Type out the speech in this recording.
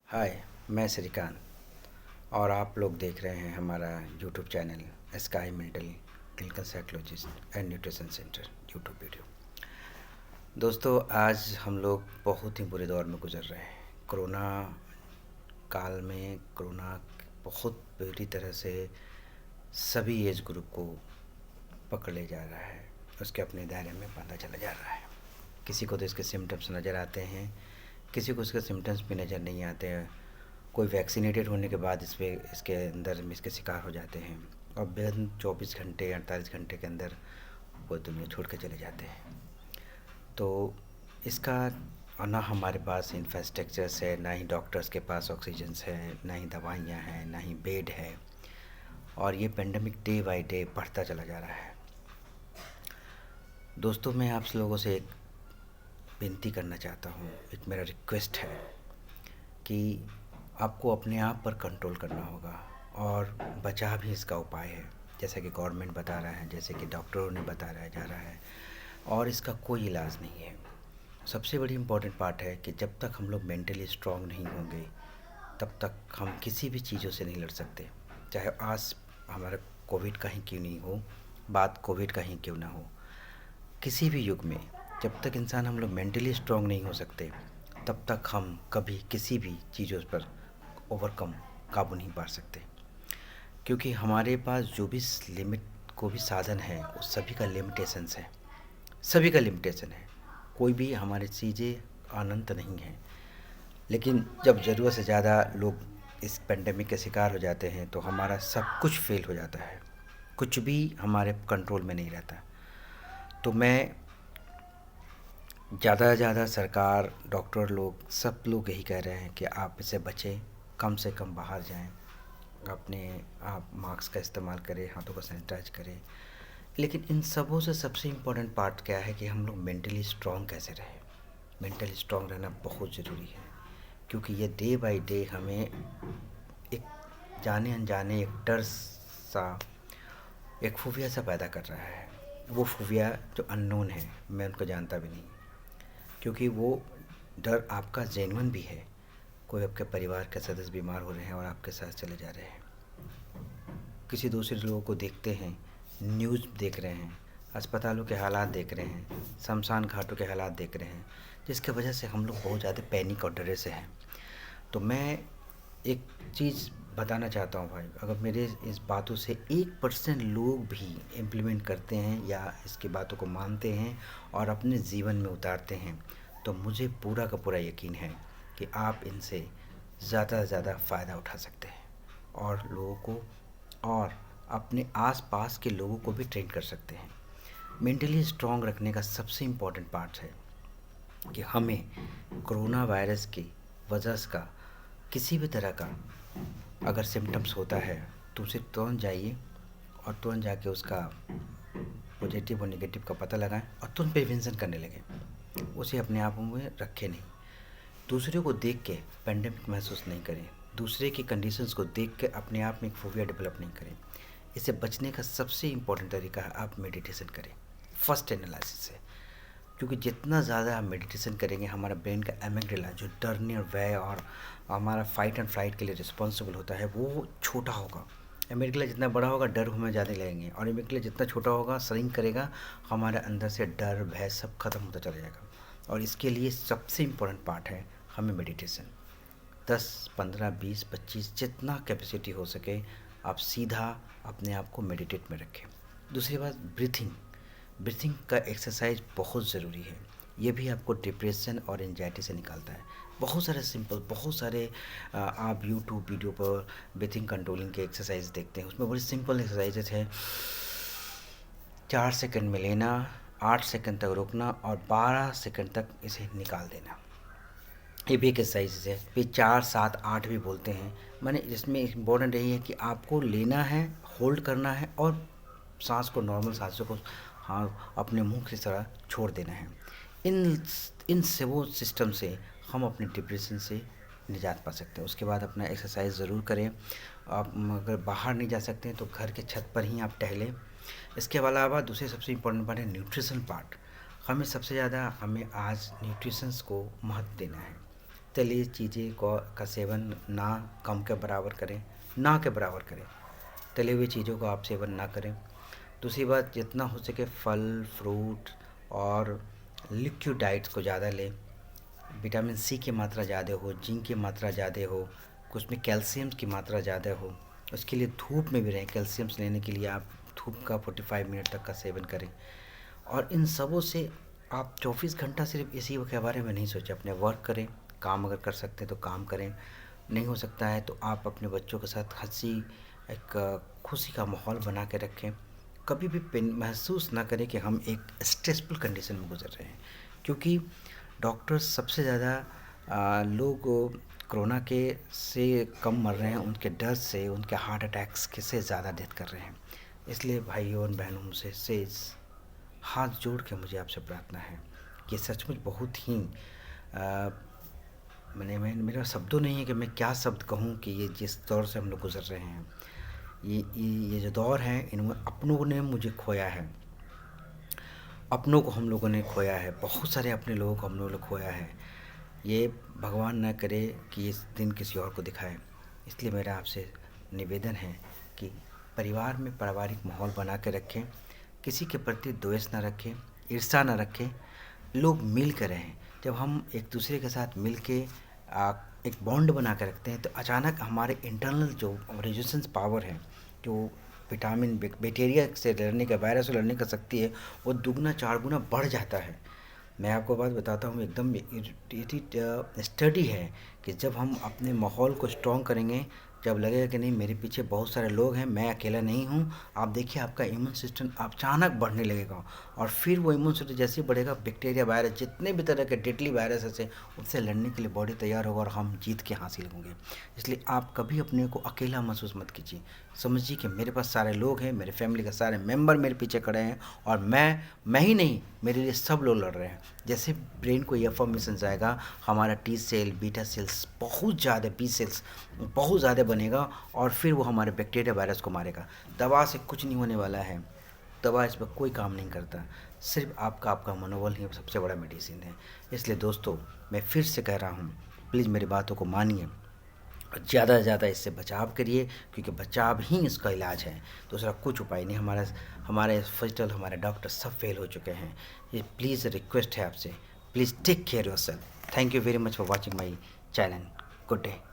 हाय, मैं श्रीकांत और आप लोग देख रहे हैं हमारा YouTube channel sky mental clinical psychologist and nutrition centre YouTube video. दोस्तों, आज हम लोग बहुत ही बुरे दौर में गुजर रहे हैं। कोरोना काल में कोरोना बहुत बुरी तरह से सभी एज ग्रुप को पकड़ ले जा रहा है, उसके अपने दायरे में बांधा चला जा रहा है। किसी को तो इसके सिम्टम्स नज़र आते हैं, किसी को इसके सिम्टम्स भी नज़र नहीं आते हैं। कोई वैक्सीनेटेड होने के बाद इसके अंदर इसके शिकार हो जाते हैं और विदिन 24 घंटे 48 घंटे के अंदर वो दुनिया छोड़ के चले जाते हैं। तो इसका ना हमारे पास इंफ्रास्ट्रक्चर्स है, ना ही डॉक्टर्स के पास ऑक्सीजन्स है, ना ही दवाइयाँ हैं, ना ही बेड है, और ये पेंडेमिक डे बाय डे बढ़ता चला जा रहा है। दोस्तों, मैं आप लोगों से एक विनती करना चाहता हूँ, एक मेरा रिक्वेस्ट है कि आपको अपने आप पर कंट्रोल करना होगा और बचाव भी इसका उपाय है। जैसा कि गवर्नमेंट बता रहा है, जैसे कि डॉक्टरों ने बताया जा रहा है, और इसका कोई इलाज नहीं है। सबसे बड़ी इम्पॉर्टेंट पार्ट है कि जब तक हम लोग मेंटली स्ट्रांग नहीं होंगे तब तक हम किसी भी चीज़ों से नहीं लड़ सकते। चाहे आज हमारा कोविड का ही क्यों नहीं हो, बात कोविड का ही क्यों ना हो, किसी भी युग में जब तक इंसान हम लोग मेंटली स्ट्रांग नहीं हो सकते तब तक हम कभी किसी भी चीज़ों पर ओवरकम काबू नहीं पा सकते। क्योंकि हमारे पास जो भी लिमिट को भी साधन है उस सभी का लिमिटेशंस है, सभी का लिमिटेशन है। कोई भी हमारी चीज़ें अनंत नहीं है। लेकिन जब ज़रूरत से ज़्यादा लोग इस पेंडेमिक के शिकार हो जाते हैं तो हमारा सब कुछ फेल हो जाता है, कुछ भी हमारे कंट्रोल में नहीं रहता। तो मैं ज़्यादा से ज़्यादा सरकार, डॉक्टर लोग, सब लोग यही कह रहे हैं कि आप इससे बचें, कम से कम बाहर जाएं, आप मास्क का इस्तेमाल करें, हाथों को सैनिटाइज करें। लेकिन इन सबों से सबसे इम्पोर्टेंट पार्ट क्या है कि हम लोग मेंटली स्ट्रांग कैसे रहें। मेंटली स्ट्रांग रहना बहुत ज़रूरी है, क्योंकि ये डे बाय डे हमें एक जाने अनजाने एक डर सा, एक खुफिया सा पैदा कर रहा है। वो खुफिया जो अननोन है, मैं उनको जानता भी नहीं, क्योंकि वो डर आपका जेन्युइन भी है। कोई आपके परिवार के सदस्य बीमार हो रहे हैं और आपके साथ चले जा रहे हैं, किसी दूसरे लोगों को देखते हैं, न्यूज़ देख रहे हैं, अस्पतालों के हालात देख रहे हैं, शमशान घाटों के हालात देख रहे हैं, जिसके वजह से हम लोग बहुत ज़्यादा पैनिक और डरे से हैं। तो मैं एक चीज़ बताना चाहता हूँ भाई, अगर मेरे इस बातों से 1% लोग भी इम्प्लीमेंट करते हैं या इसकी बातों को मानते हैं और अपने जीवन में उतारते हैं, तो मुझे पूरा का पूरा यकीन है कि आप इनसे ज़्यादा से ज़्यादा फ़ायदा उठा सकते हैं और लोगों को और अपने आस-पास के लोगों को भी ट्रेन कर सकते हैं। मेंटली स्ट्रांग रखने का सबसे इम्पोर्टेंट पार्ट है कि हमें कोरोना वायरस की वजह का किसी भी तरह का अगर सिम्टम्स होता है तो उसे तुरंत जाइए और तुरंत जाके उसका पॉजिटिव और नेगेटिव का पता लगाएं और तुरंत प्रिवेंशन करने लगें। उसे अपने आप में रखें नहीं। दूसरे को देख के पेंडेमिक महसूस नहीं करें, दूसरे की कंडीशंस को देख के अपने आप में एक फोबिया डेवलप नहीं करें। इससे बचने का सबसे इम्पोर्टेंट तरीका है आप मेडिटेशन करें फर्स्ट एनालिसिस से, क्योंकि जितना ज़्यादा हम मेडिटेशन करेंगे हमारा ब्रेन का एमिगडाला जो डरने और भय और हमारा फाइट एंड फ्लाइट के लिए रिस्पॉन्सिबल होता है वो छोटा होगा। एमिगडाला जितना बड़ा होगा डर हमें ज़्यादा लगेंगे, और एमिगडाला जितना छोटा होगा श्रिंक करेगा, हमारे अंदर से डर भय सब खत्म होता चला जाएगा। और इसके लिए सबसे इम्पोर्टेंट पार्ट है हमें मेडिटेशन। 10, 15, 20, 25 जितना कैपेसिटी हो सके आप सीधा अपने आप को मेडिटेट में रखें। दूसरी बात, ब्रीथिंग का एक्सरसाइज बहुत ज़रूरी है। ये भी आपको डिप्रेशन और एंजाइटी से निकालता है। बहुत सारे आप यूट्यूब वीडियो पर ब्रीथिंग कंट्रोलिंग के एक्सरसाइज देखते हैं, उसमें बड़ी सिंपल एक्सरसाइजेज है। 4 सेकंड में लेना, 8 सेकंड तक रोकना और 12 सेकंड तक इसे निकाल देना। ये भी एक एक्सरसाइज है। फिर 4, 7, 8 भी बोलते हैं। मैंने इसमें इम्पोर्टेंट यही है कि आपको लेना है, होल्ड करना है और सांस को, नॉर्मल सांसों को हाँ अपने मुंह की तरह छोड़ देना है। इन सबों सिस्टम से हम अपने डिप्रेशन से निजात पा सकते हैं। उसके बाद अपना एक्सरसाइज ज़रूर करें। आप अगर बाहर नहीं जा सकते हैं तो घर के छत पर ही आप टहलें। इसके अलावा दूसरे सबसे इम्पोर्टेंट पार्ट है न्यूट्रिशन पार्ट। हमें सबसे ज़्यादा आज न्यूट्रिशंस को महत्व देना है। तली चीज़ें को का सेवन ना कम के बराबर करें, ना के बराबर करें। तली हुई चीज़ों का आप सेवन ना करें। दूसरी बात, जितना हो सके फल, फ्रूट और लिक्विड डाइट्स को ज़्यादा लें। विटामिन सी की मात्रा ज़्यादा हो, जिंक की मात्रा ज़्यादा हो, कुछ में कैल्शियम की मात्रा ज़्यादा हो। उसके लिए धूप में भी रहें। कैल्शियम्स लेने के लिए आप धूप का 45 मिनट तक का सेवन करें। और इन सबों से आप 24 घंटा सिर्फ इसी के बारे में नहीं सोचें। अपने वर्क करें, काम अगर कर सकते हैं तो काम करें, नहीं हो सकता है तो आप अपने बच्चों के साथ एक खुशी का माहौल बना के रखें। कभी भी महसूस ना करें कि हम एक स्ट्रेसफुल कंडीशन में गुजर रहे हैं, क्योंकि डॉक्टर्स सबसे ज़्यादा लोग कोरोना के से कम मर रहे हैं उनके डर से, उनके हार्ट अटैक्स के से ज़्यादा डेथ कर रहे हैं। इसलिए भाइयों और बहनों से हाथ जोड़ के मुझे आपसे प्रार्थना है कि सचमुच बहुत ही मेरा शब्दों नहीं है कि मैं क्या शब्द कहूँ कि ये जिस दौर से हम लोग गुजर रहे हैं, ये जो दौर है, इनमें अपनों ने मुझे खोया है। अपनों को हम लोगों ने खोया है, बहुत सारे अपने लोगों को हम लोगों ने खोया है। ये भगवान ना करे कि ये दिन किसी और को दिखाए। इसलिए मेरा आपसे निवेदन है कि परिवार में पारिवारिक माहौल बना के रखें, किसी के प्रति द्वेष ना रखें, ईर्ष्या ना रखें, लोग मिल कर रहें। जब हम एक दूसरे के साथ मिल के एक बॉन्ड बना के रखते हैं तो अचानक हमारे इंटरनल जो रेजिस्टेंस पावर है, जो विटामिन बैक्टीरिया से लड़ने का, वायरस से लड़ने का शक्ति है, वो दुगना 4 गुना बढ़ जाता है। मैं आपको बात बताता हूँ, एकदम स्टडी है कि जब हम अपने माहौल को स्ट्रॉन्ग करेंगे, जब लगेगा कि नहीं मेरे पीछे बहुत सारे लोग हैं, मैं अकेला नहीं हूँ, आप देखिए आपका इम्यून सिस्टम अचानक बढ़ने लगेगा। और फिर वो इम्यून सिस्टम जैसे बढ़ेगा, बैक्टीरिया, वायरस, जितने भी तरह के डेडली वायरस है उससे लड़ने के लिए बॉडी तैयार होगा और हम जीत के हासिल होंगे। इसलिए आप कभी अपने को अकेला महसूस मत कीजिए। समझिए कि मेरे पास सारे लोग हैं, मेरे फैमिली के सारे मेंबर मेरे पीछे खड़े हैं और मैं ही नहीं, मेरे लिए सब लोग लड़ रहे हैं। जैसे ब्रेन को ये इन्फॉर्मेशन जाएगा, हमारा टी सेल, बीटा सेल्स बहुत ज़्यादा, बी सेल्स बहुत ज़्यादा बनेगा और फिर वो हमारे बैक्टीरिया, वायरस को मारेगा। दवा से कुछ नहीं होने वाला है, दवा इस पर कोई काम नहीं करता। सिर्फ आपका मनोबल ही सबसे बड़ा मेडिसिन है। इसलिए दोस्तों, मैं फिर से कह रहा हूँ, प्लीज़ मेरी बातों को मानिए और ज़्यादा से ज़्यादा इससे बचाव करिए, क्योंकि बचाव ही इसका इलाज है, दूसरा कुछ उपाय नहीं। हमारे हॉस्पिटल, हमारे डॉक्टर सब फेल हो चुके हैं। ये प्लीज़ रिक्वेस्ट है आपसे, please take care yourself. Thank you very much for watching my channel. Good day.